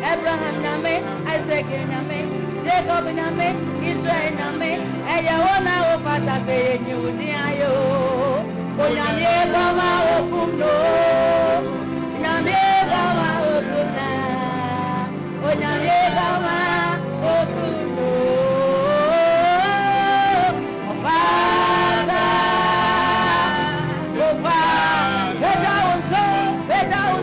Abraham name, Isaac name, Jacob name, Israel name, and you want to pass a day in you, dear. Oh, Yamie Bama Okuno, Yamie Bama Okuna, oh, Yamie Bama Okuno, oh, Father, oh, Father, get down,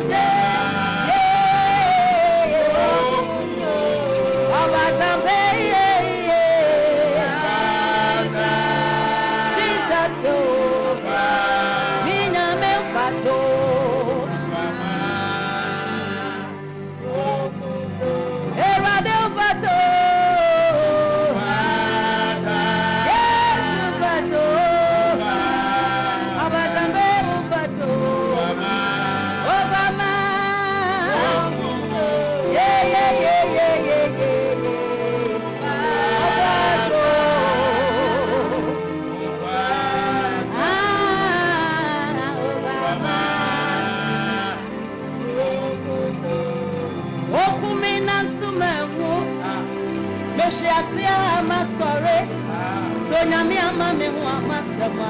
Nyame ama me ho amasama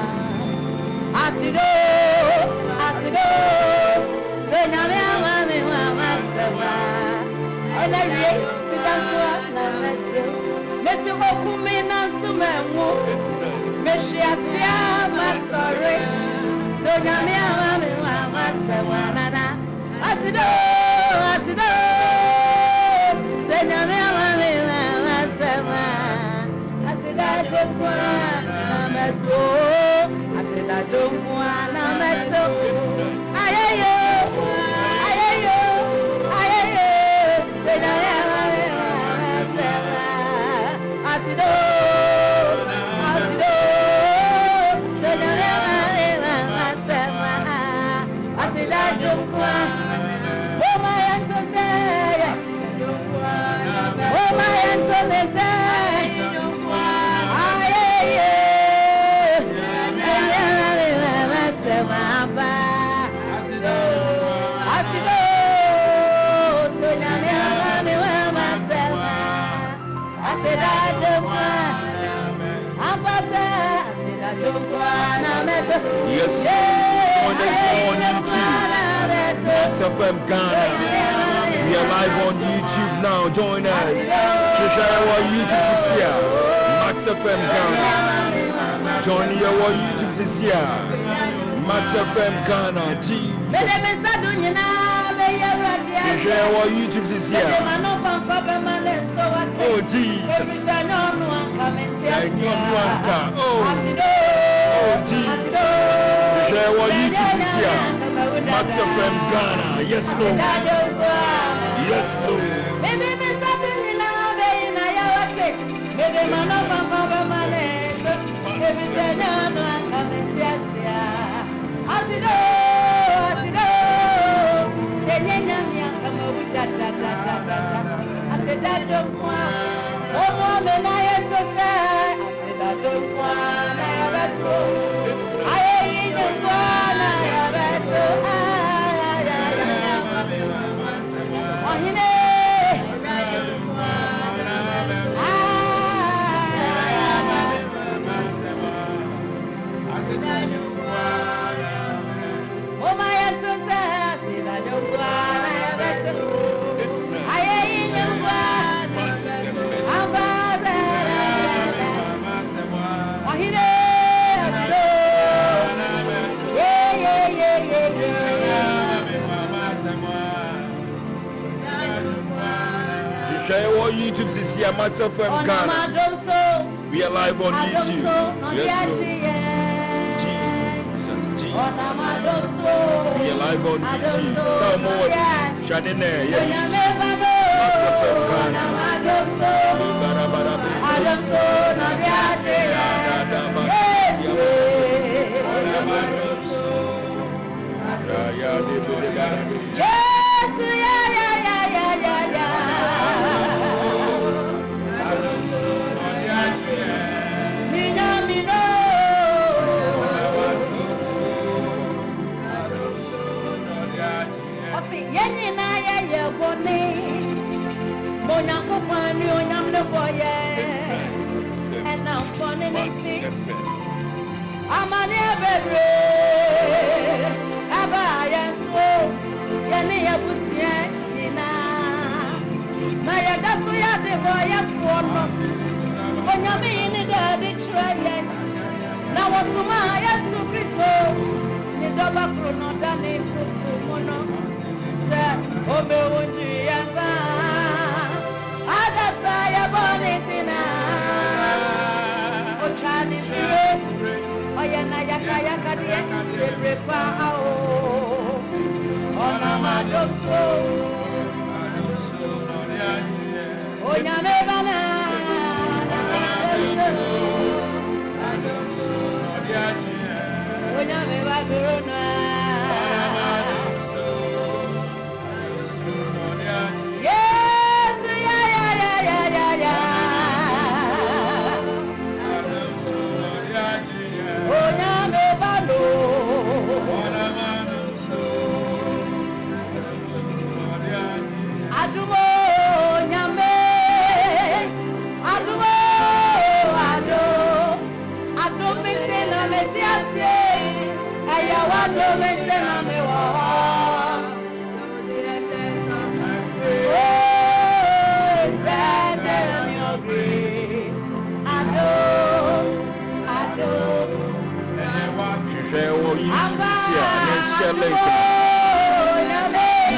asido se nyame ama me ho amasama ona wie sidanko na mete mesi okumi na sumenwo meshiase amasore so nyame ama me ho amasama nana asido se nyame ama me ho amasama I said I don't want to metal. Ayeyo. Yes, on YouTube, Max.fm Ghana. We are live on YouTube now. Join us. Share our YouTube this year. Max.fm Ghana. Join our YouTube this year. Max.fm Ghana. Jesus. share our YouTube this year. Oh Jesus. Share our YouTube this year. Max89.7fm Ghana. Yes, Lord. Yes, Lord. Share our YouTube this year, Max89.7fm Ghana. We are live on YouTube. Yes, Jesus, Jesus. We are live on YouTube. Come on, Shadene, yes. Max89.7fm Ghana.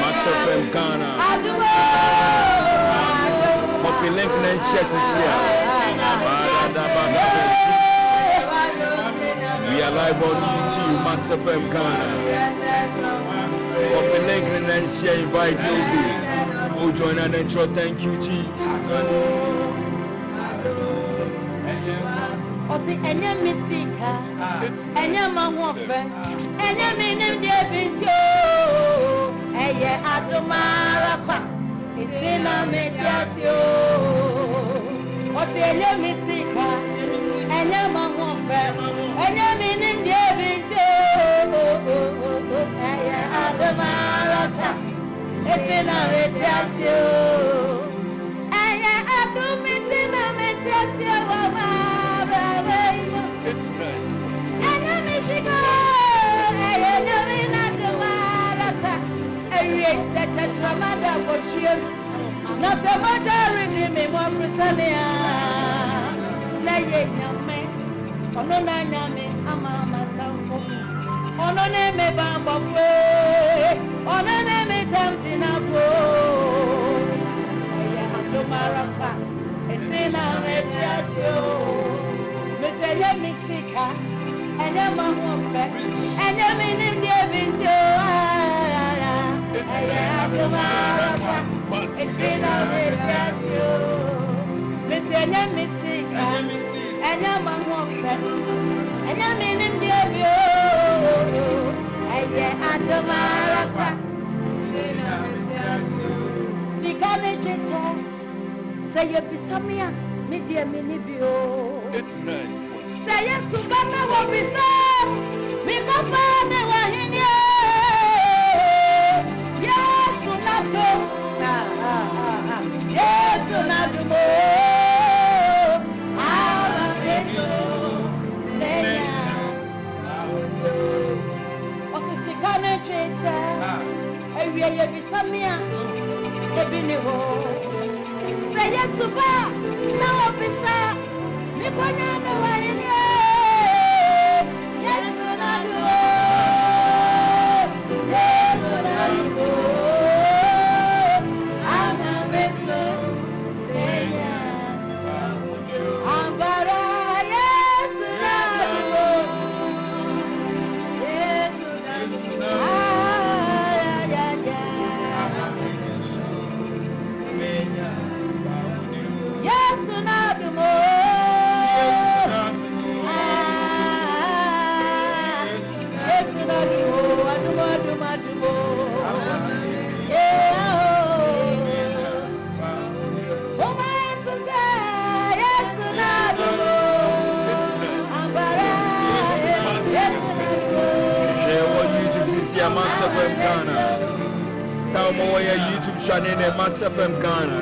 Max89.7fm Ghana. Copy link and share this year. We are live on YouTube, Max89.7fm Ghana. Copy link and share, invite you. Oh, join and intro. Thank you, Jesus. Enya misika, enya mahofe, enya minim die binjo, eye adomara pa, itina mediasio. Enya misika, enya mahofe, enya minim die binjo, eye adomara pa, itina mediasio. Eye adomitina mediasio baba. Tina Metiasio. Mr. Mistika, and your mom won't bet, and your meaning giving to it's been a Metiasio. Mr. Mistika, and your mom won't bet, and your meaning giving you. And yeah, at the Marapa, Tina Metiasio. Sigane Jetta. Say you be Samia, media minibio. It's nice. Say yes to Bama will be so. We come from the Wahinia. Yes to Nato. Yes to Nato. I'll make you. What is the kind of tracer? And we are be Samia. The Biniho. Say yes to Ba, no officer. Me bonya no wahine. Yes to Nadu. Yes to Nadu. I'm a vessel. Ambara. Yes to Nadu. Yes to Nadu. Yes, not Max.fm Ghana. Tell me where your YouTube channel is Max.fm Ghana.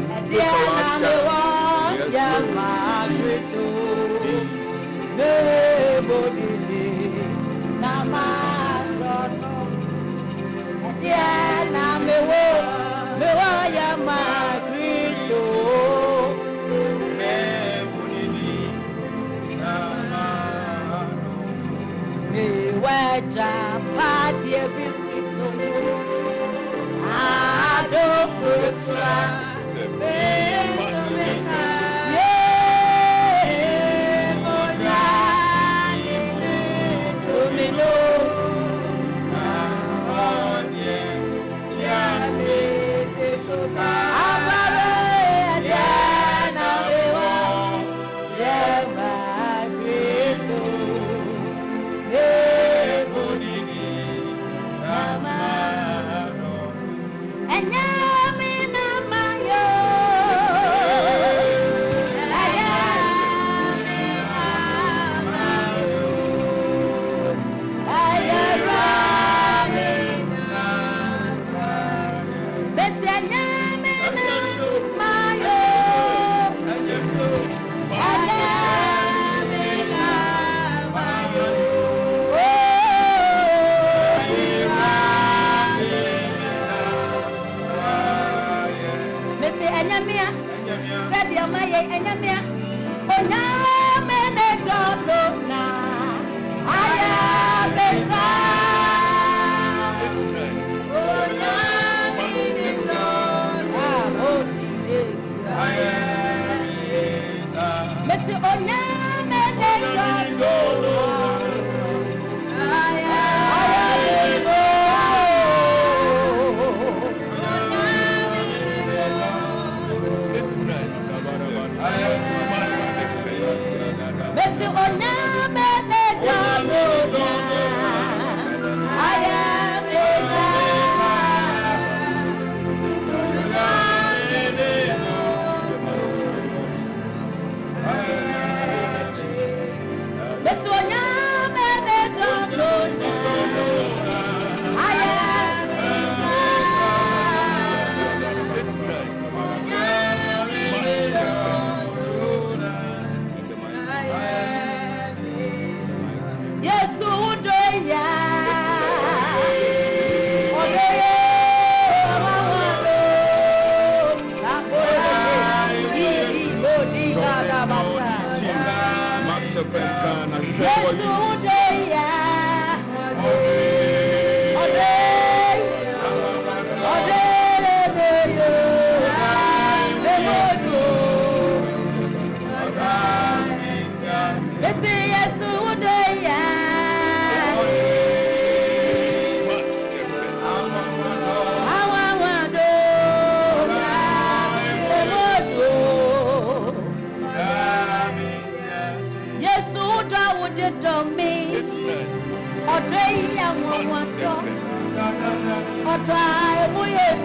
try for yes,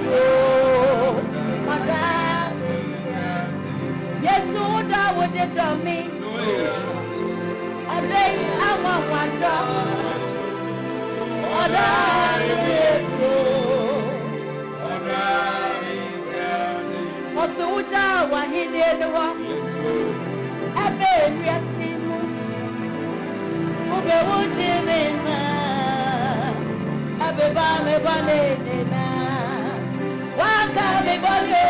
what I would have done me. A day I want one dog. Also, what I want he did the walk. A baby, I see you. Okay, won't you be now? A baby, welcome, everybody.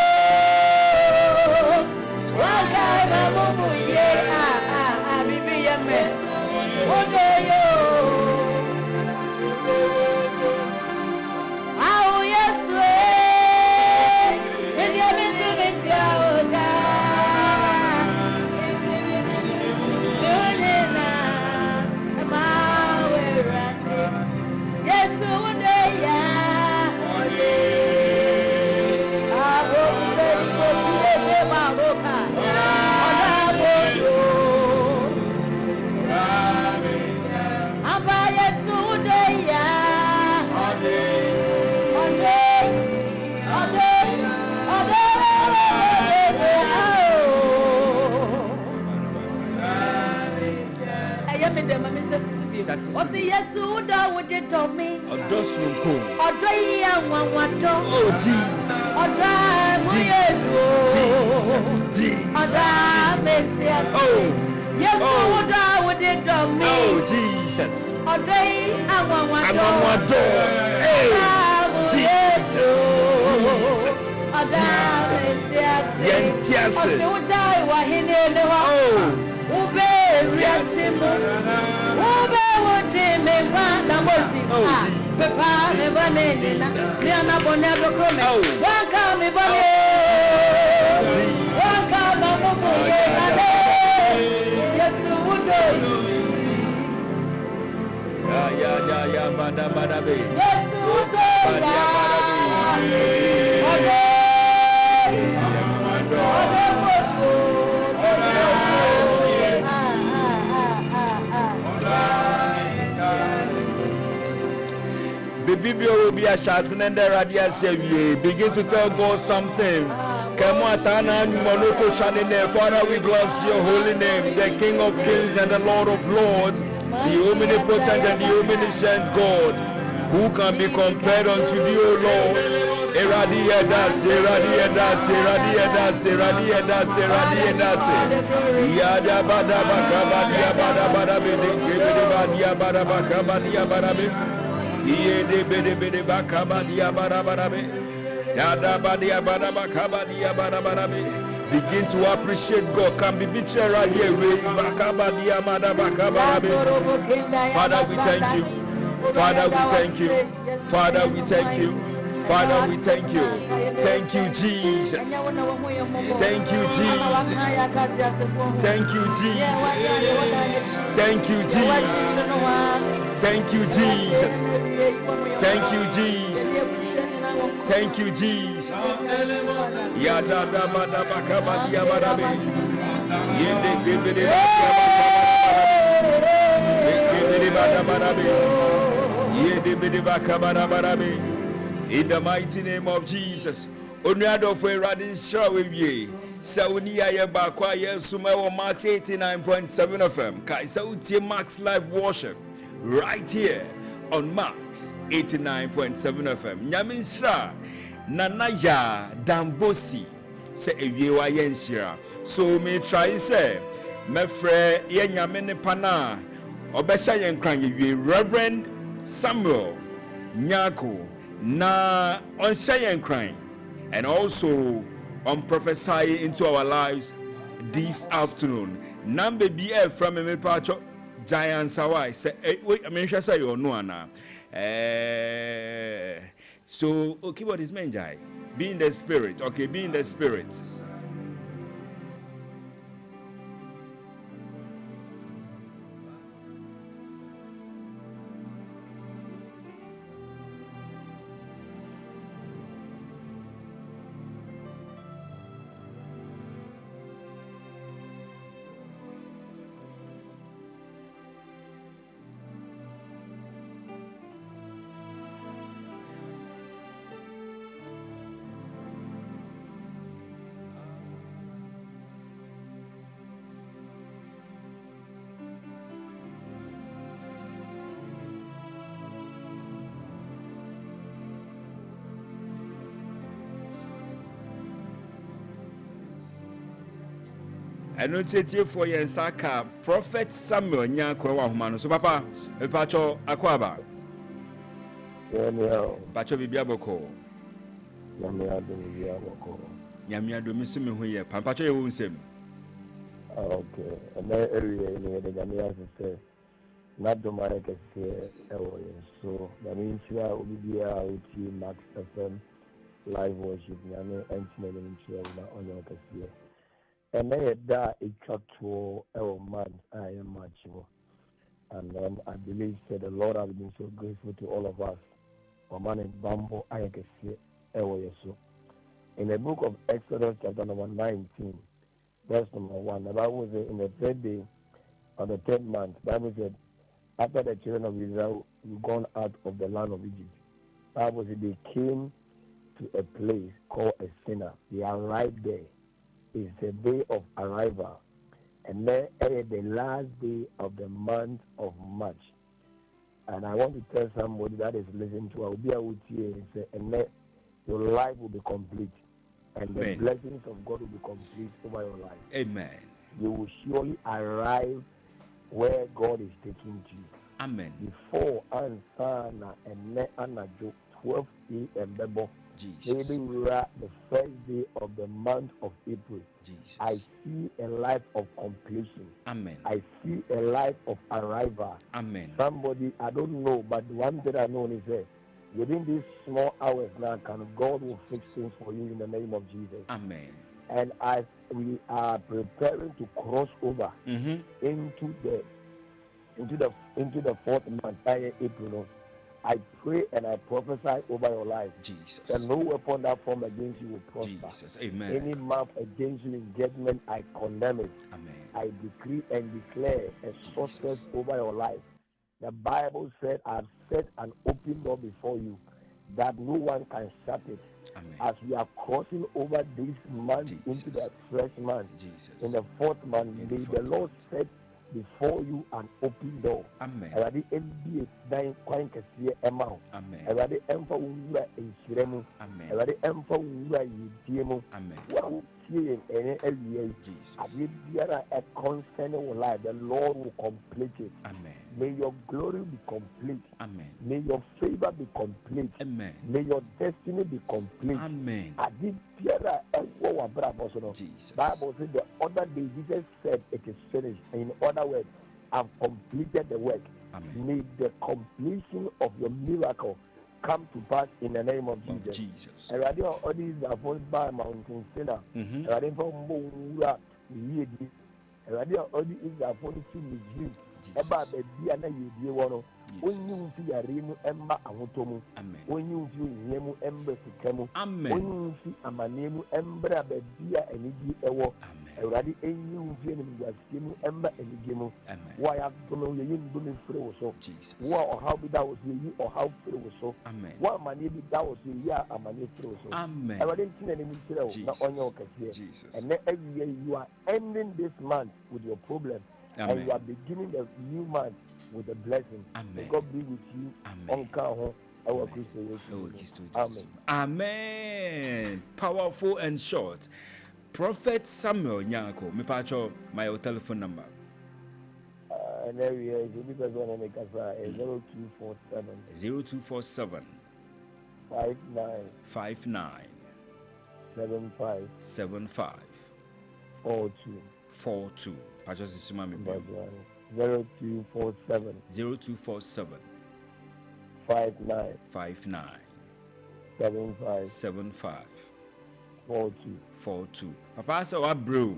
Welcome, yeah, baby, yeah, man. Okay, yo. Oh, yes, way. If you're meant to meet your God, yes, one day, yeah. I will say, what's the yes, who down with it on me? Or just or oh, Jesus. Or Jesus. Oh, yes, who down with it on me? Oh, Jesus. Or day and one door. Hey, Jesus. Jesus. Yes. Oh, yes. Baby will be a shasin and the radius. Begin to tell God something. Father, we bless your holy name, the King of Kings and the Lord of Lords, the omnipotent and the omniscient God, who can be compared unto thee, O Lord. Begin to appreciate God. Can be betrayed right here. Father, we thank you. Father, we thank you. Father, we thank you. Father, we thank you. Thank you, Jesus. Thank you, Jesus. Thank you, Jesus. Thank you, Jesus. Thank you, Jesus. Thank you, Jesus. Thank you, Jesus. Yada da ba da ba ka ba dia ba da be. Yende gebe de ba da ba da be. Yende be ba ka ba da ba da be. In the mighty name of Jesus. Onuado for Radin Shawe. Saudi Aye Bakwa Yesuma Max 89.7 FM. Kaisa Utie Max Live Worship. Right here on Max 89.7 FM. Nyaminsra Nanaya Dambosi se Ewa Yenshira. So me try say me fre ye nyamene pana obesha yenkran ye Reverend Samuel Nyako na on yenkran and also on prophesy into our lives this afternoon. Number BF from me pacho Giant Sawai say wait I mean say you know ana so keyboard is menjai be in the spirit. Okay, be in the spirit. eno tietie for yen saka prophet Samuel Nyako wa homa no so papa epacho akwaba pacho bibia boko nyamia do misumi ho ye pampacho ye wonsem okay and area in the Ghanaian say not the money can say so that means you are with Max FM live worship nyame entine no nchia na onye okasiye and that it cut to our man I am much and I believe that the Lord has been so grateful to all of us man in bambo I can see so in the book of Exodus chapter number 19 verse number 1 the Bible says in the third day of the third month the Bible said after the children of Israel were gone out of the land of Egypt the Bible said they came to a place called a sinner. They arrived there. It's the day of arrival. And then the last day of the month of March. And I want to tell somebody that is listening to our dear with you and say, and then your life will be complete. And the blessings of God will be complete over your life. Amen. You will surely arrive where God is taking you. Amen. Before Ansana and Anajo 12 a.m. Jesus. Maybe we are the first day of the month of April. Jesus. I see a life of completion. Amen. I see a life of arrival. Amen. Somebody, I don't know, but one thing I know is that within these small hours now, God will fix things for you in the name of Jesus. Amen. And as we are preparing to cross over into the fourth month, April, I pray and I prophesy over your life. Jesus. And no weapon that form against you will prosper. Jesus. Amen. Any mouth against you in judgment, I condemn it. Amen. I decree and declare a success over your life. The Bible said, I've set an open door before you that no one can shut it. Amen. As we are crossing over this month into the first month, in the fourth month, may the Lord set before you an open door. Amen. Everybody NBA dying quite a see amount. Amen. Everybody emfa wura in Shiremu. Amen. Everybody emfa wura yidiemu. Amen. What see in any Jesus. as if there are a concerning life, the Lord will complete it. Amen. May your glory be complete. Amen. May your favor be complete. Amen. May your destiny be complete. Amen. I did Pierre Jesus. Bible said the other day Jesus said it is finished. In other words, I've completed the work. Amen. May the completion of your miracle come to pass in the name of Jesus. Jesus. Everybody all these are followed by mountain sinner. Everybody from Mura, everybody all these are followed to me. About the Diana, you want when you see a rim ember ahotomu, when you see nemu ember sikemu, when you see a manemu ember a bedia and igi ewo, already a new genu ember and igemu. Why have to yin doing free so? Jesus. Or how be that was you or how free was so? Amen. What money be that was you, a money free so? Amen. I didn't see any not on your case. Jesus. And then every year you are ending this month with your problem. Amen. And you are beginning a new month with a blessing. Amen. May God be with you. Amen. Amen. Amen. Powerful and short. Prophet Samuel Nyako, me pacho my telephone number. And area is because when I make a 0247 59 75 42. Pacho Sisuma me 0247 59 75 42. Papa said what bro?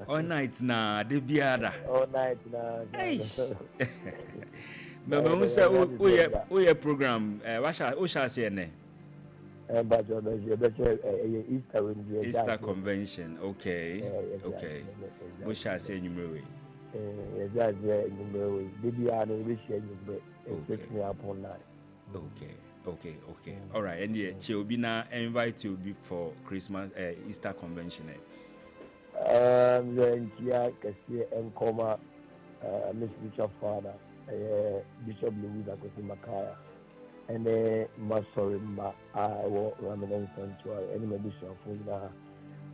All night na de biada. All night na. Mama who say o program what shall say ne? Easter convention. Okay. Okay. What shall say numero? Okay. All right. And yeah, she'll be now invite you before Christmas Easter convention. Miss Bishop Father, Bishop Louis Makaya. ɛne masɔre mma a ɛwɔ Ramadan Sanctuary ɛne m'abusuafo nyinaa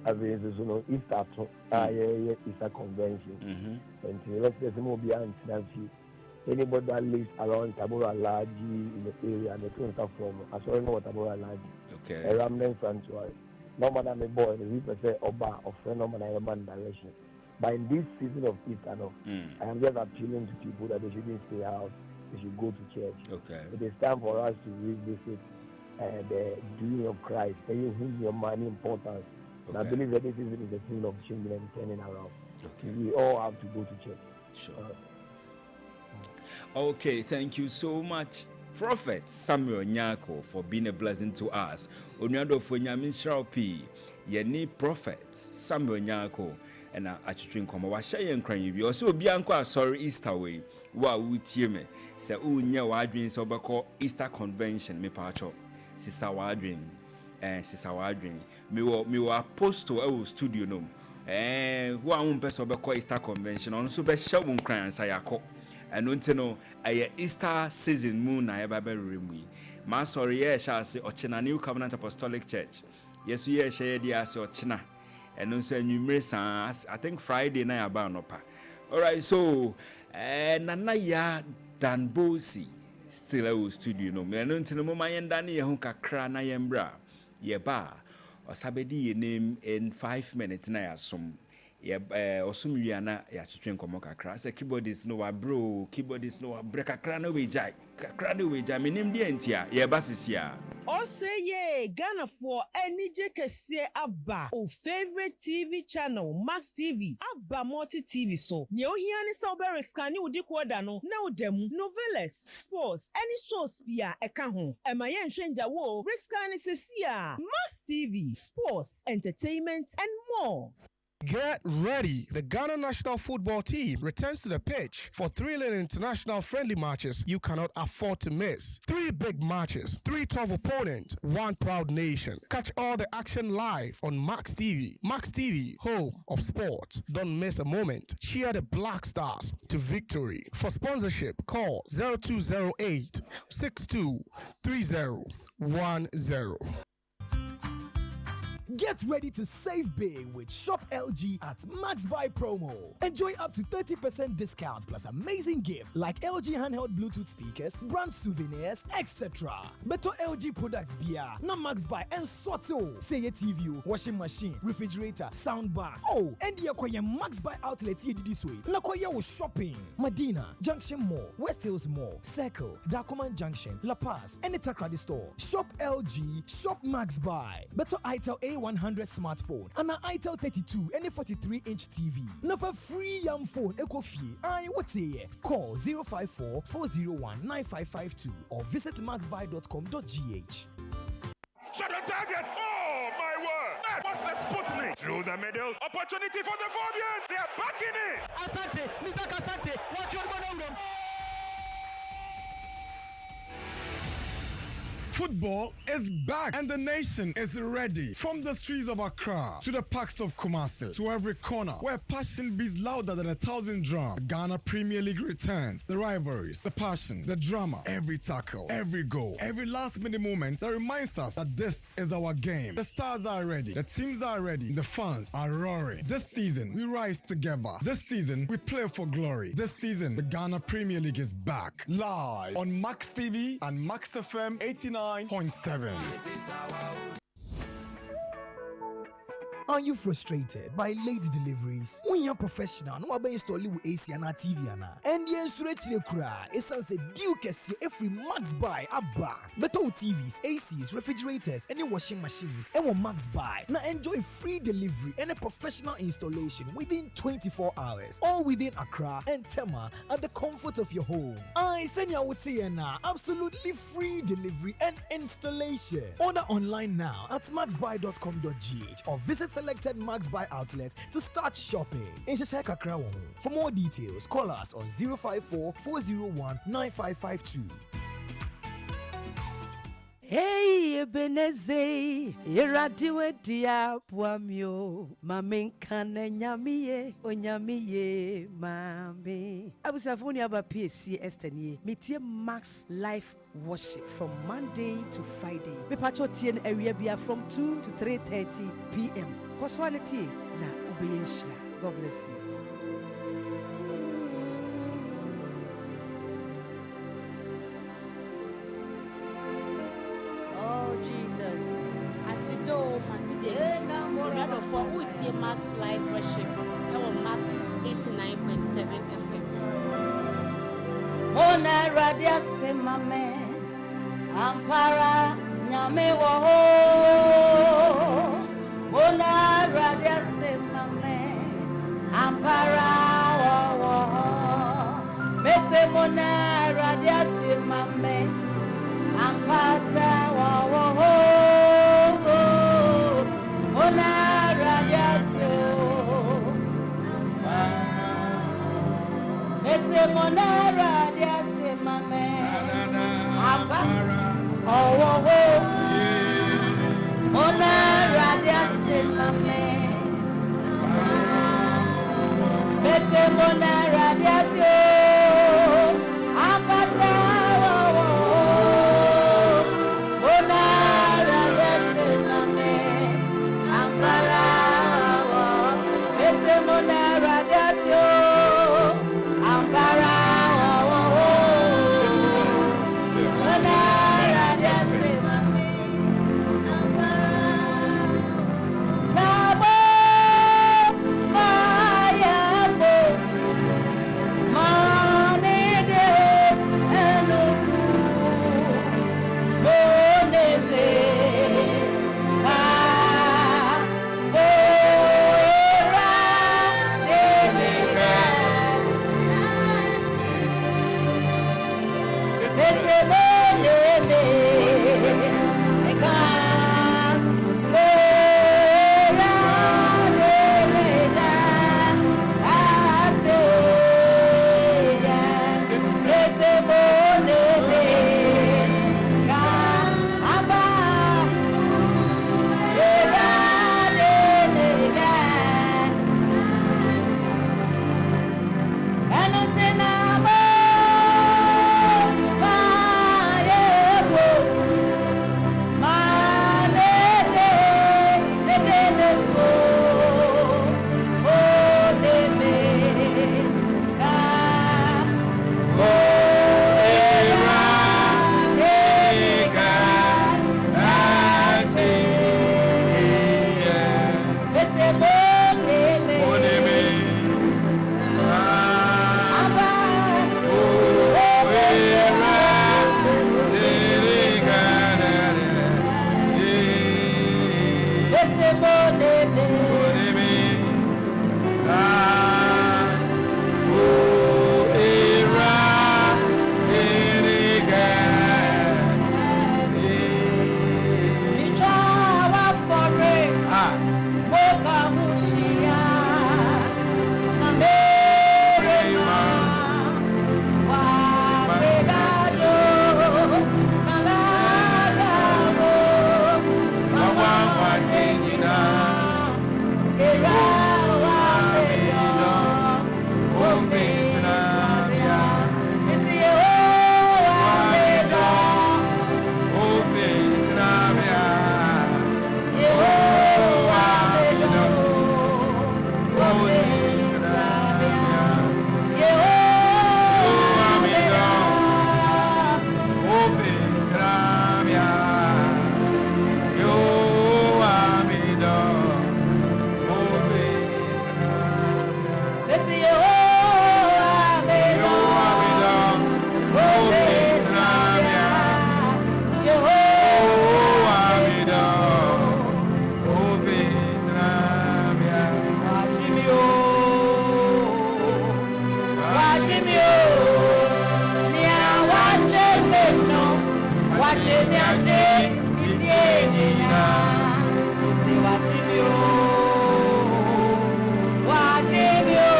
afei nso so no Easter to a yɛyɛ Easter convention nti yɛbɛsɛ sɛ ma obiara ntena fie. Anybody that lives around Tabora Laji in the area, the two stuff from asɔre no wɔ Tabora Laji. Okay. A Ramadan Sanctuary. No matter my boy, the people say Oba or friend no matter man direction. But in this season of Easter, no, I am just appealing to people that they shouldn't stay out, they should go to church. Okay. It is time for us to revisit the doing of Christ, and you whom your money importance. Okay. And I believe that this is the season of changing and turning around. Okay. We all have to go to church. Sure. Okay, thank you so much, Prophet Samuel Nyako, for being a blessing to us. Onuado for Nyamin Shraupi, Yeni Prophet Samuel Nyako, and I actually come over Shayan Cranny. You also be uncle, sorry, Easter way. Wow, we team me. Say, oh, near Wadrin, so called Easter Convention, me pacho. Sisa Wadrin, and Sisa Wadrin. Me were post to our studio no. Who are one person called Easter Convention, on super show one crying, Sayako. And don't know a Easter season moon I ever remove. My sorry, yes, shall say Ochina New Covenant Apostolic Church. Yes, we are shared the as Ochina. And also numerous I think Friday night about no pa. Alright, so Nanaya Dan Bosi still a studio no. Me don't know my and Danny Hunka Krana Yembra. Yeba or Sabedi name in 5 minutes na some. Osumriana ya chitwen komo kakra se keyboardist no wa bro keyboardist no wa break kakra na we jai menim de entia ye basisia o say ye Ghana for enije kese aba o favorite TV channel Max TV aba multi TV so ne ohia ne sa obere scan ni udi koda no na odam novelas sports any shows bia eka ho ema ye nhwenja wo scan ni sesia Max TV sports entertainment and more. Get ready. The Ghana national football team returns to the pitch for thrilling international friendly matches you cannot afford to miss. 3 big matches, 3 tough opponents, 1 proud nation. Catch all the action live on Max TV. Max TV, home of sports. Don't miss a moment. Cheer the Black Stars to victory. For sponsorship, call 0208 623010. Get ready to save big with Shop LG at Max Buy promo. Enjoy up to 30% discount plus amazing gifts like LG handheld Bluetooth speakers, brand souvenirs, etc. Beto LG products beer, na Max Buy and Soto. Say a TV, washing machine, refrigerator, soundbar. Oh, and you acquire Max Buy outlet this way. Na kwaya was shopping. Medina, Junction Mall, West Hills Mall, Circle, Dacoman Junction, La Paz, and Itakradi store. Shop LG, shop Max Buy. Beto Itel A100 smartphone and an Itel 32 and a 43-inch TV. Never free young phone Ecofi. What's here? Call 054-401-9552 or visit maxbuy.com.gh. Shot on target! Oh my word! That was the Sputnik! Through the middle, opportunity for the Fabians! They are back in it! Asante, Mr. Asante, watch your man. Football is back and the nation is ready. From the streets of Accra to the parks of Kumasi to every corner where passion beats louder than 1,000 drums. The Ghana Premier League returns. The rivalries, the passion, the drama, every tackle, every goal, every last-minute moment that reminds us that this is our game. The stars are ready. The teams are ready. The fans are roaring. This season, we rise together. This season, we play for glory. This season, the Ghana Premier League is back. Live on Max TV and Max FM 89.7. Are you frustrated by late deliveries? When you're professional, no one install with AC and TV and the insurance cry. It's a deal case every Max Buy abba. Better TVs, ACs, refrigerators, any washing machines, and one Max Buy. Now enjoy free delivery and a professional installation within 24 hours, all within Accra and Tema at the comfort of your home. I send you out here now. Absolutely free delivery and installation. Order online now at maxbuy.com.gh or visit selected Max Buy outlet to start shopping. For more details, call us on 054-401-9552. Hey, Ebenezer, iradiwe dia puamio, mamin kane nyamiye, onyamiye, mami. Abusafuni aba PSC Estenie, metie Max Life Worship from Monday to Friday. Me pacho tien area bia from 2 to 3:30 p.m. Koswaneti na ubeyensha. God bless you. Jesus. Asido, Maside, Morado for Uti Max Live Worship. That was Max 89.7 FM. Mona Radia Semame, Ampara Nyame Woho. Mona Radia Semame, Ampara Woho. Mese Mona Radia Semame, Ampasa Woho. Mona Radia Semame, Mese Mona Radia Semame, Ampara Woho. Mona Radia Semame, Mese Mona Radia Semame, Ampasa Woho. Mona Radia Semame, Ampara Woho. Mese Mona Radia Semame, Ampara Woho. Mona Radia Semame, Nabo Mayabo Manede Enusu Monebe Ka Ora Debeka Ese Monebe Ka Ora Debeka Aseya Ese Monebe Ka Aba Ora Debeka Anotenamo Mayebo Manede Edeneso Oneme Ka Ora Debeka Aseya Ese Moneme Aba Ese Moneme Ijawa fore Moka Mushia Amerima Wasedado Malagamo Mawawatenina Erawa Medo Ofetanabia Isi Yehowa Medo Ofetanabia Yehowa Medo Ofetanabia Yehowa Medo Ofetanabia Yehowa Medo Esi Yehowa Medo Ofetanabia Yehowa Medo Ofetanabia Wachimio Wachimio Nia wachemeno Wachemiache Isienina Isi wachimio Wachimio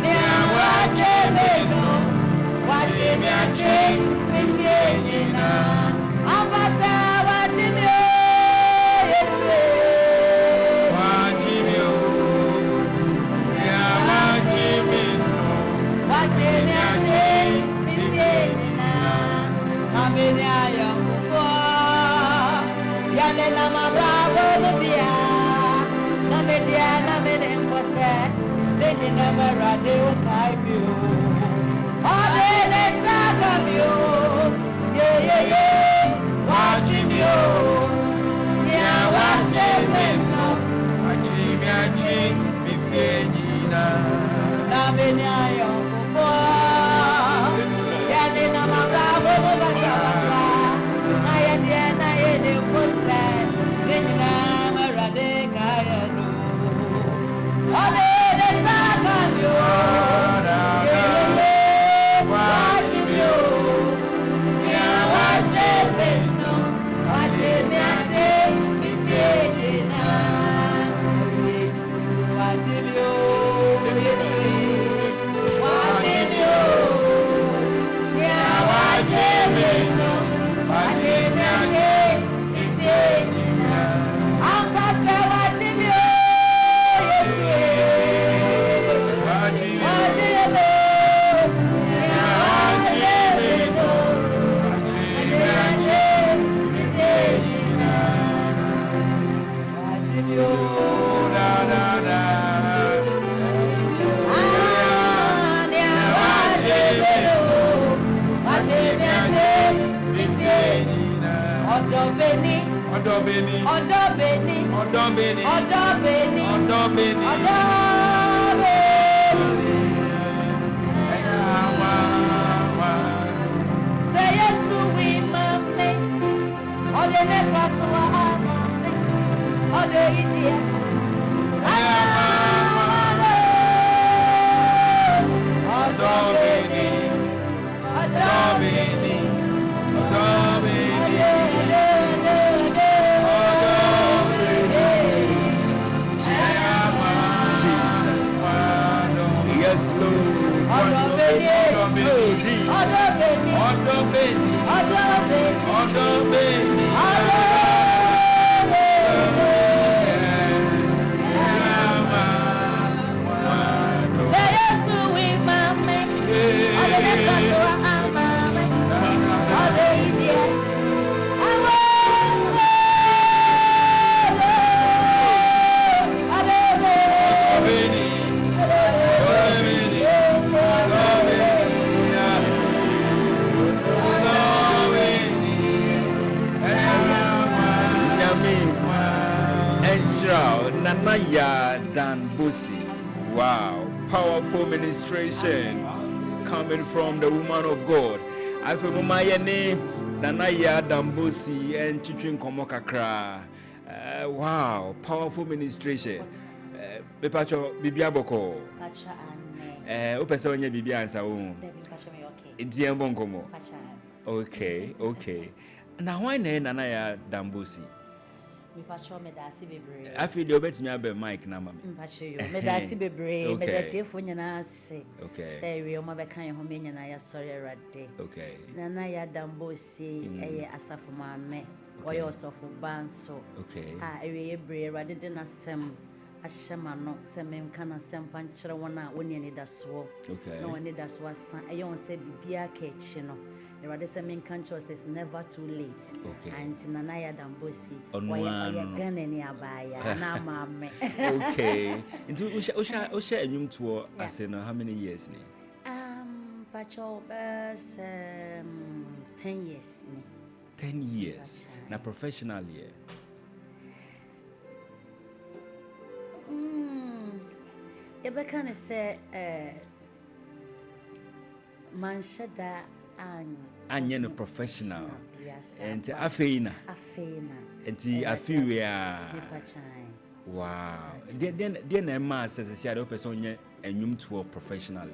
Nia wachemeno Wachemiache Isienina Nanaya Dan Busi. Wow, powerful ministration coming from the woman of God. I feel my name Nanaya Dan Busi and Chitrin Komokakra. Wow, powerful ministration. Bepacho Bibiaboko. Opesonia Bibiansa. Indian Okay. Now why Nanaya Dan Busi? I feel you bet me a mic now, mammy. Medasi bebre, medati funyana se. Okay. Say we oma be kan home nyana ya sori rade. Okay. Nana ya dambosi eye asafo maame. Oye osofo banso. Okay. Ewe bre rade de na sem ahyema no se mem kana sem pankyere wona woni ani daso. Okay. No woni daso asan eye on se bibia ka echi no. Rather say main country says never too late. Okay. And Nanaya Dambosi. Oya gane ni abaya na mame. Okay. Into Usha and you to as in how many years? Pacho 10 years. 10 years. Na professional year. Ebeka say manshada Anya no professional. And Afeina. And Afeina. Wow. Then a master says the person and you to work professionally.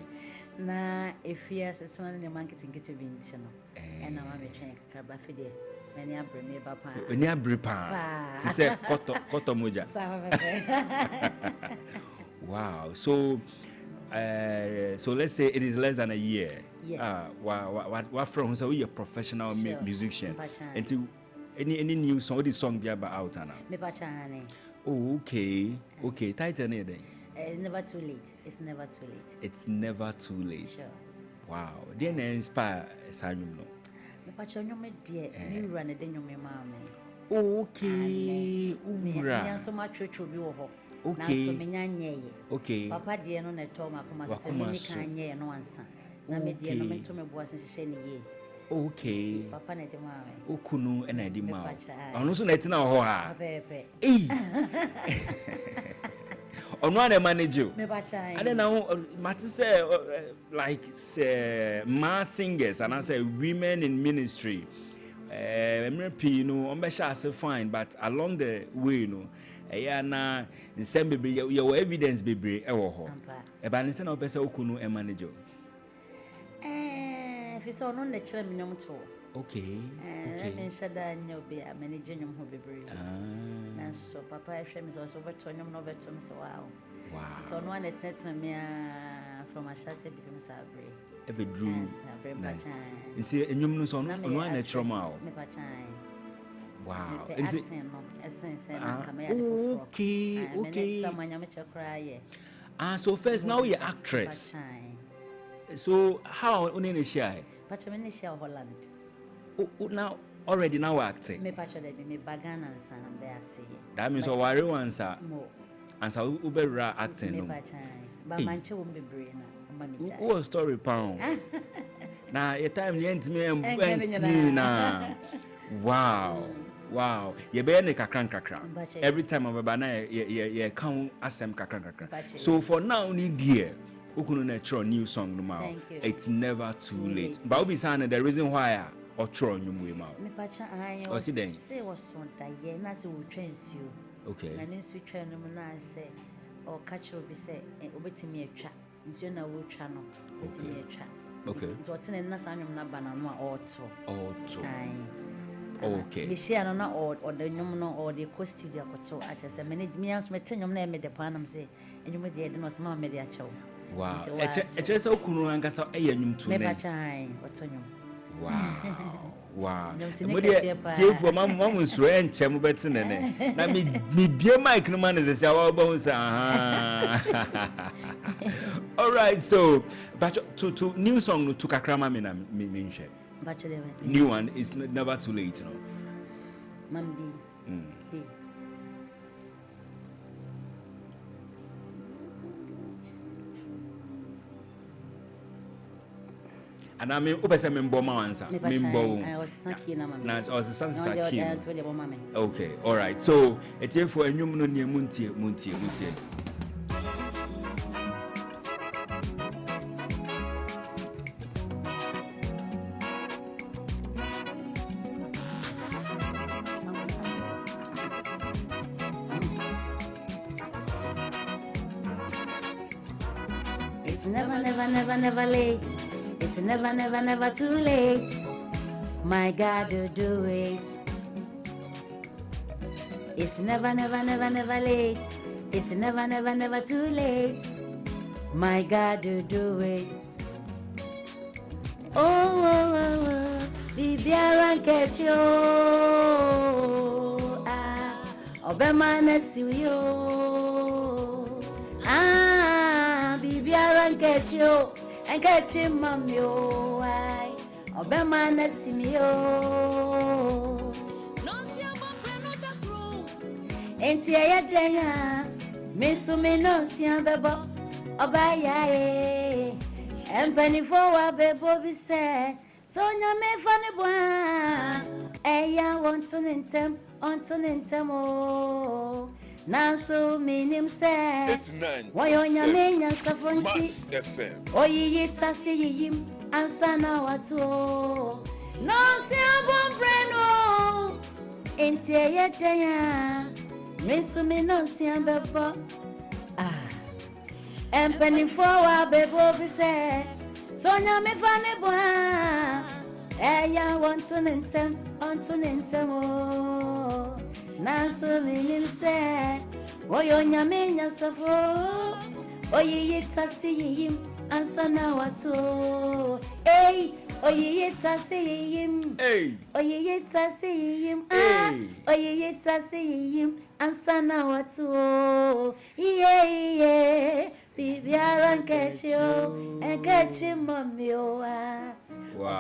Na if yes, it's not in the marketing get to be and I'm trying to crab afide. Many are bring me papa. When you bripa. To say koto moja. Wow. So let's say it is less than a year. Yes. What from so we a professional musician. And any new song, what the song be about out now? Me pachane. Oh, okay. Okay, title name. Never too late. It's never too late. It's never too late. Sure. Wow. Then inspire Simon no. Me pachane me dear. Me run a den me mama. Okay. Me so much church bi wo ho. Okay. Na so me nyanye. Okay. Papa dear no na to ma kuma so me ni kan nye no ansa. Na me dear no me to me boa se ne ye. Okay. Papa na de mama. Okunu na de mama. Ono so na tina ho ha. Pepe. Eh. Ono na manage you. Me bacha. And then now Mati say like say mass singers and I say women in ministry. MP you know on be say fine but along the way you know na nsem bebre your evidence bebre e wo ho. E ba nse na opese okunu e manage you. Fi so no na kire me nyom to. Okay. Okay. Me shada nya obi a manage nyom ho bebre. Na so papa e hwe me so beto nyom no beto me so wow. Wow. So no na tetra me from Ashase bi me sabre. E be drew. Nice. Nti enyom no so no na trauma. Me pa chan. Wow. Nti no essence na kama ya de okay. Okay. Samanya me chakra ye. So first now you're actress. So how unene share? Pacha me share Holland. Now already now acting. Me pacha de me bagana nsa na be acting. That means worry once mo. And so ubera acting no. Me pacha. Ba manche wo bebre na. Who story pound? Now your time the end me na. Wow. Wow. You be ne kakran kakra. Every time of ba na ye count asem kakran kakra. So for now need dear Ukunu na new song no ma. It's never too late. But obi say the reason why or tro nyum we ma. Me pacha ayo. O si den. Say was on da ye na say wo twensu. Okay. Na nsu twa no na say o catch obi say obetimi atwa. Nsu na wo twa no. Obetimi atwa. Okay. So tene na sa nyum na bana no a oto. Oto. Okay. Me share no na or the nyum no or the co studio akoto a chese manage me ans me tenyum na me de panam say enyum de de no se ma me de achew. Wow. Eche say okunu ankasa eyanyum tu ne. Me pachai otonyum. Wow. Wow. Mo de tiefo mamu nsuro enche mo beti ne. Na me bie mic no man is say wa ba hunsa. All right, so but to new song no to kakrama me na me nhwe. New one is never too late, you know. Mambi. And I mean, obese me mbo ma answer. Me mbo. I was saki na mama. Na I was saki. Okay, all right. So, etie for enyum no ne muntie. It's never late. It's never too late. My God will do it. It's never late. It's never too late. My God will do it. Oh, Bibiara catch you. Obema nesi yo. Bibiara catch you. And catch him, mammy, oh, I Obama Nessimio. No, see, I'm a friend of the crew. Ain't here yet, Miss Sumino, see, I'm a bob, Obaya, and penny for a baby said, so you may funny boy. I want to nintem, oh. Now so meaning say why on your main and Max89.7fm. Oh ye see him answer now at all. No see a breno ain't yet there. Miss me no see a bebo. And penny for a baby say so now me funny boy. I want to nintem, oh. Naso minim se oyo nyame nyasafo oyi tasi yim ansana wato hey oyeyeta seyim hey oyeyeta seyim ah oyeyeta seyim ansana wato iye bibiara nkechio enkechi momio ah wow.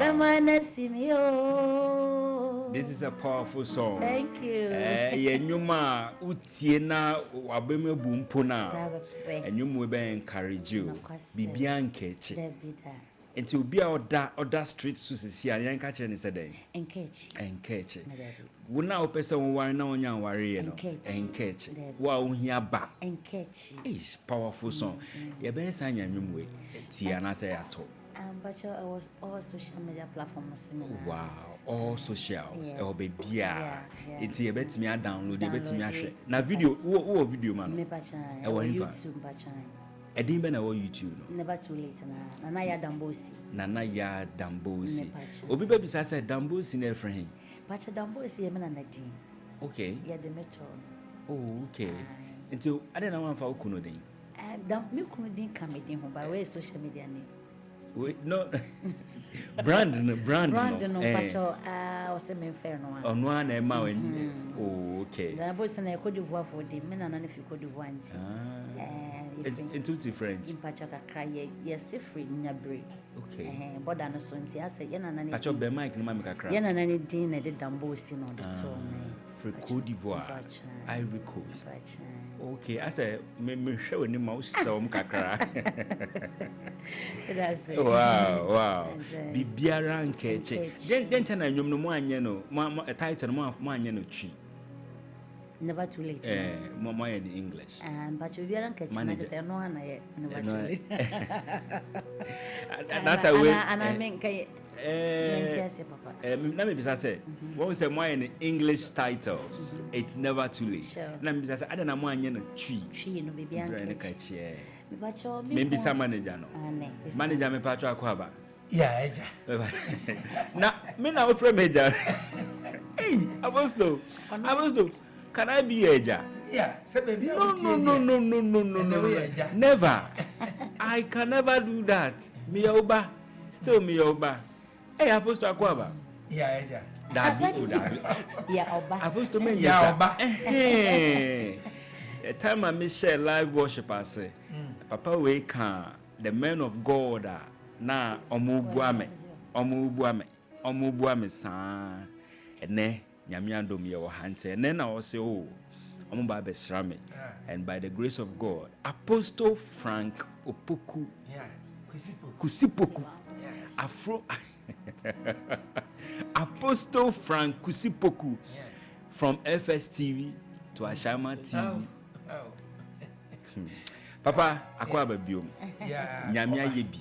This is a powerful song. Thank you. Yenyuma utiena wabeme bumpona. Enyumu be encourage you. Bibia nkechi. Enti obi a oda street so sisi an yanka che ne sede. Enkechi. Wona opese wonware na onya ware ye no. Enkechi. Wa ohia ba. Enkechi. Is powerful song. Ye be san nyamum we. Ti anase yato. But I was all social media platforms. Wow, all socials. Yes. Bia. It's a bet me a download, a bet me a share. Now video, what video man? Me bacha. YouTube bacha. I didn't even know YouTube. Never too late na. Nana ya Dambosi. Nana ya Dambosi. Obi baby said Dambosi ne friend. Bacha Dambosi yemena na din. Okay. Yeah, the metro. Oh, okay. Until I don't know one for kuno din. Me kuno din kamedin ho ba we social media name. Wait, no. brand no pacho o se me fair no one. On one e ma oh okay. Na boys na Cote d'Ivoire for dem me na na fi Cote d'Ivoire nti. Into French. In pacho kakra yes free nyabre. Okay. Border no so nti ase ye na na ne. Pacho be mic no ma me kakra. Ye na na ne din na de Dambosi no de to me. For Cote d'Ivoire. Ivory Coast. Okay, I say me show ni ma so kakra. That's it. Wow. Bibiara nkeche. Den tana nwom no mo anye no. Title mo anye no twi. Never too late. Mo in English. But bibiara nkeche na say no na ye never too late. That's a way. And I mean kai papa. Na me bisa say, when say mo in English title, it's never too late. Na me bisa say ada na mo anye no twi. Twi no bibiara nkeche. Maybe some manager no. Manager me patro akwaba. Yeah, eja. Na me na ofre major. Hey, Apostle. Can I be eja? Yeah, say baby. No. Never. I can never do that. Me oba. Still me oba. Hey, Apostle akwaba. Yeah, eja. Dabi. Yeah, oba. Apostle me yeah, oba. Hey. The time I share live worship I say. Papa we can the men of God na omubuame sa ene nyame andom ye wo hante ene na wo se o omuba besra me and by the grace of God Apostle Frank Opoku Kusipoku Afro Apostle Frank Kusipoku from FSTV to Ashama TV. Papa, akwa ba biom. Nyame ayebi.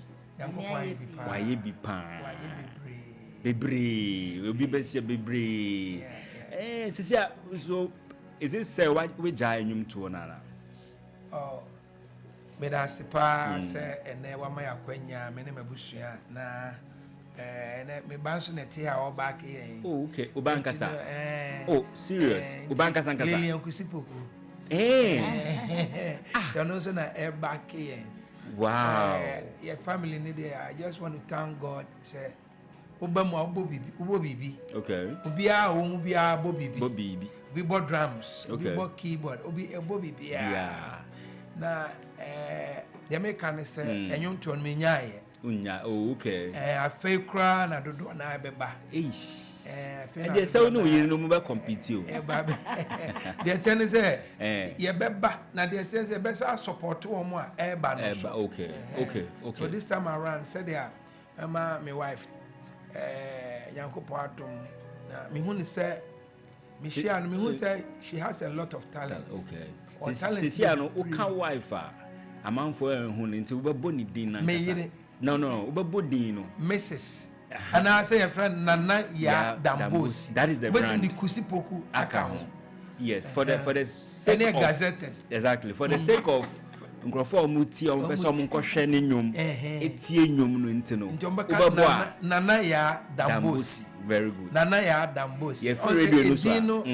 Wa yebi pa. Bebre, obi besia bebre. Sisia so is this say we jai nyum to onara? Oh. Me da sepa se ene wa ma yakwanya me ne mabusua na me banso na te ha o back yen. Oh, okay. Obankasa. Oh, serious. Obankasa nkasa. Lilian Kusipoku. You know, so na back here. Wow. Your family need there. I just want to thank God. Say, Obama Bobibi. Okay. Ubia Bobibi. Bobibi. We bought drums. Okay. We bought keyboard. Bobibi. Yeah. Na the American say, and you turn me nyai. Unya. Oh, okay. I fake cry na do na beba. Ish. And they say no you no compete you. The ten say ye beba na the ten say best support one more eba no. Okay. So this time around said there my wife Yankopo Adom na me hu ni say Michelle me hu say she has a lot of talent. Okay. Sisi ano o ka wife a amanfo hu ni nti wo bebo ni din na kasa. No, wo din no. Mrs. And I say a friend Nana ya Dambosi. That is the brand. But in the Kusipoku account. Yes, for the sake of Gazette. Exactly. For the sake of nkrofo muti o person mo nkwohwe ne nyom etie nyom no ntino. Nana ya Dambosi. Very good. Nana ya Dambosi. Yeah, for radio no so.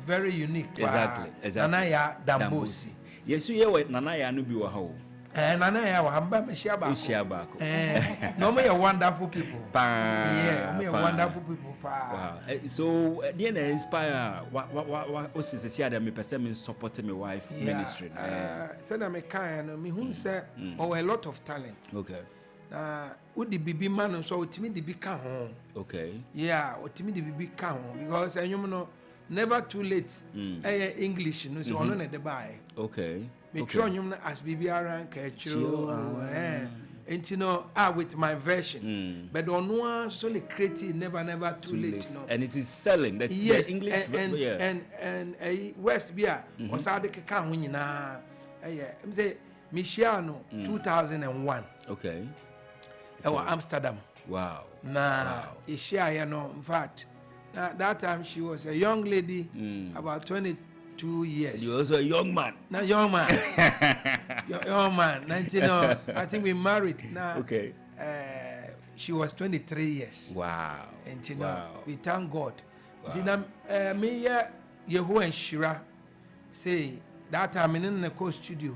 Very unique. Exactly. Nana ya Dambosi. Yes, you hear Nana ya no bi wo ha o. And I know I'm by Mishaba. No, we are wonderful people. Yeah, we are wonderful people. Wow. So, the end inspire what was the year that me person supporting my wife ministry? Said I'm a kind, me who said, oh, a lot of talent. Okay. Would the BB man so to me the big home. Okay. Yeah, or to me the big home because you know never too late. English, no, so on the buy. Okay. Me try you as BBR and you know, with my version, but on one solely creative, never too late. You know. And it is selling. That's yes, the English and West Beer was out the cacao when you know. I'm say Michiano 2001. Okay. Amsterdam. Wow. You know, in fact, that time she was a young lady, about 22 years. You were also a young man. Not young man. young man. 19. I think we married. Now, okay. She was 23 years. Wow. And you know, we thank God. Wow. Me, Yehu and Shira say that time in the co-studio.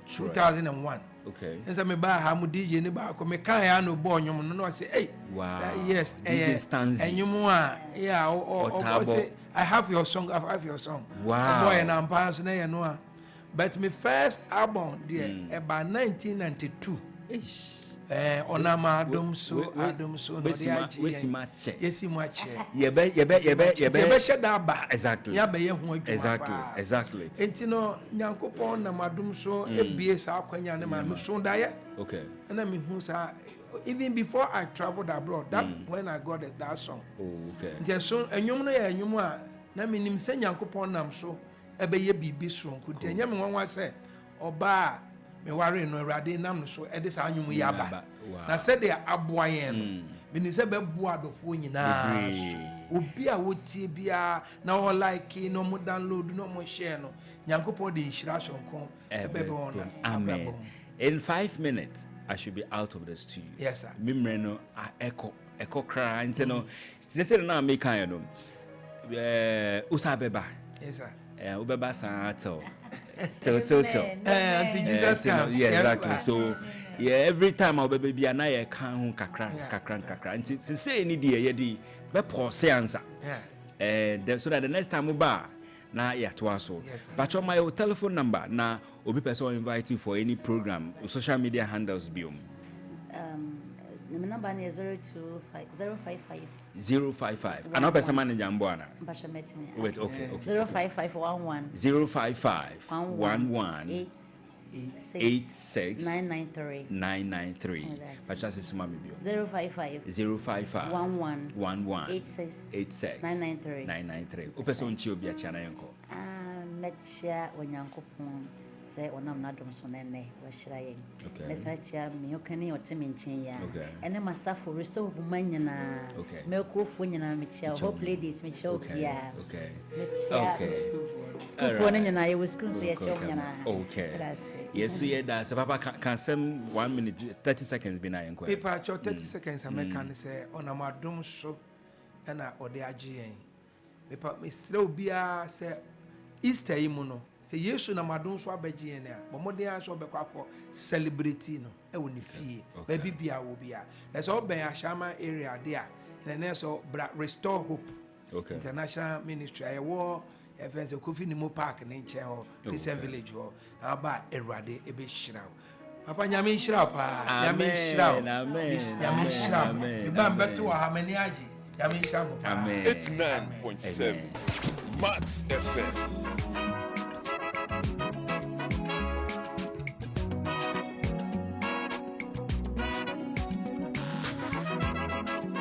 2001. Okay. And so me buy hamu DJ ni ba ko me kan ya no boy nyom no say hey. Wow. Yes. And you more or say I have your song. Wow. Boy and I'm pass na no. But my first album there about 1992. Ish. Onama Adum so no dia yes match. Yebe sheda ba. Exactly. Ya be ye ho adwuma. Exactly. Enti no Nyankopon na madum so ebie sa akwanya ne ma me so daye. Okay. And me hu sa even before I traveled abroad, that when I got that song. Oh, okay. Nti so enwum no ya enwum a na me nim se Nyankopon nam so ebe ye bibi so nku. Nya me nwanwa se oba me ware no Awurade nam so e de sa anwum yaba na se de aboayen no me ni se be boa dofo nyina obi a wotie bia na o like no mo download no mo share no Nyankopon de nhira so nko e be be on. Amen. In 5 minutes I should be out of the studio. Yes, sir. Mimre no echo cry nti no se na make kan no usabeba. Yes, sir. Ubeba san till. Until Jesus comes. Yeah, exactly. So, yeah, every time I'll be an eye can kakra. And since say any day, ye be pause answer. And so that the next time we bar, na yeah to us. But on my telephone number, na obi person invite you for any program, social media handles biom. The number is 055. 055. Another person manager Mbwana. Wait, okay. 05511. 05511. 86 993. But just is mami bio. 055 11 86 993. Person chi obi acha na yanko. Mechia onyankopon say onam na dom so nene wa hira yen. Mesachia me okani otimi nchen ya. Ene masafo restore bu manyana. Mekrofo nyana mechia hope ladies mechia obia. Okay. School for nyana ye school so ye che nyana. Okay. Yes, yeah, that's Papa can send 1 minute 30 seconds be na yanko. Paper 30 seconds American say onam adom so na ode agi yen. Me sre obia say Easter imuno se Yesu na madon so abaji ene a bomode an so obekwa akọ celebrity no e woni fie ba bibia wo bia na so oben ashama area there na so restore hope international ministry ayewo events Kofi Nimo Park ne nche ho Christian village ho aba Awurade ebe hira papa nyame hira pa nyame hira nyame hira ba mbeto wa ha mani agi nyame hira mo pa 89.7 Max FM.